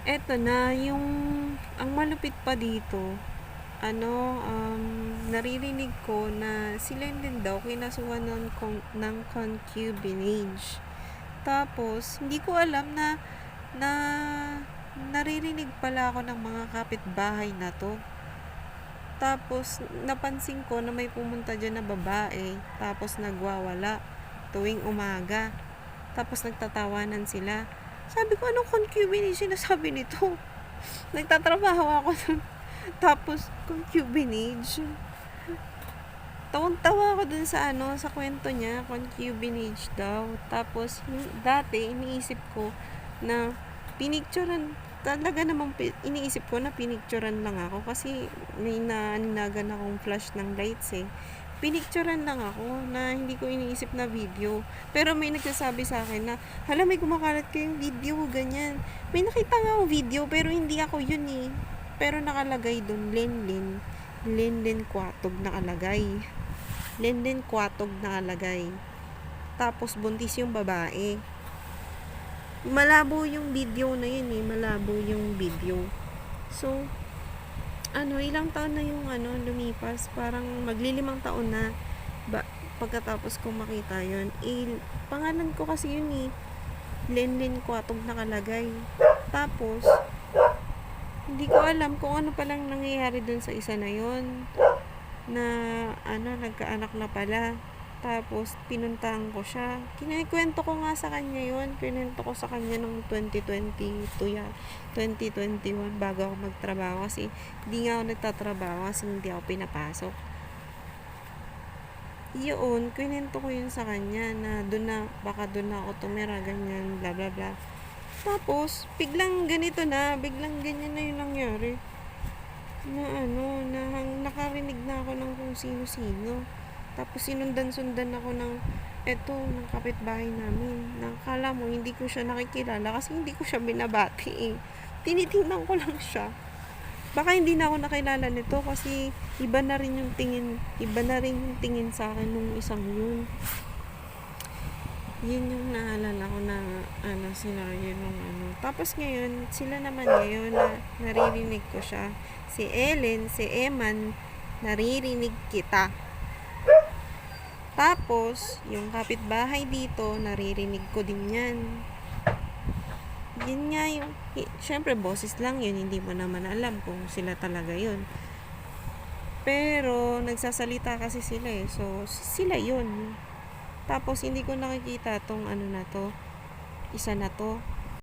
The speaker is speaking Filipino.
Eto na, yung ang malupit pa dito, naririnig ko na si Lenlen daw kinasuhan ng concubinage. Tapos, hindi ko alam na naririnig pala ako ng mga kapitbahay na to. Tapos, napansin ko na may pumunta dyan na babae, tapos nagwawala tuwing umaga. Tapos, nagtatawanan sila. Sabi ko, anong concubinage sinasabi nito? Nagtatrabaho ako dun. Tapos, concubinage. Tawang-tawa ako dun sa kwento niya, concubinage daw. Tapos, dati, iniisip ko na pinicturean, talaga namang iniisip ko na pinicturean lang ako kasi may naninagan akong flash ng lights eh. Pinicturean lang ako na hindi ko iniisip na video. Pero may nagsasabi sa akin na, hala, may kumakalat kayong video, ganyan. May nakita nga ako video, pero hindi ako yun eh. Pero nakalagay dun, Lenlen Kwatog nakalagay. Lenlen Kwatog nakalagay. Tapos buntis yung babae. Malabo yung video na yun eh, malabo yung video. So, ilang taon na yung lumipas, parang maglilimang taon na pagkatapos ko makita yun. Pangalan ko kasi yun eh, Lenlen Kwatog nakalagay. Tapos, hindi ko alam kung ano palang nangyayari dun sa isa na yun, na nagkaanak na pala. Tapos, pinuntahan ko siya. Kinikwento ko nga sa kanya yun. Kinento ko sa kanya nung 2022 yan. 2021 bago ako magtrabaho. Kasi, hindi nga ako nagtatrabaho kasi hindi ako pinapasok. Yun, kinento ko yun sa kanya na baka doon na ako tumira, ganyan, bla bla bla. Tapos, biglang ganito na, biglang ganyan na yung nangyari. Na nakarinig na ako ng kung sino-sino. Tapos sinundan ako ng kapitbahay namin. Nakakala mo, hindi ko siya nakikilala kasi hindi ko siya binabati eh. Tinitingnan ko lang siya. Baka hindi na ako nakilala nito kasi iba na rin yung tingin sa akin nung isang yun. Yun yung naalala ko na scenario nung Tapos ngayon, sila naman ngayon na naririnig ko siya. Si Ellen, si Eman, naririnig kita. Tapos, yung kapitbahay dito, naririnig ko din yan. Yun nga yung, syempre boses lang yun, hindi mo naman alam kung sila talaga yun. Pero, nagsasalita kasi sila eh, so, sila yun. Tapos, hindi ko nakikita tong isa na to.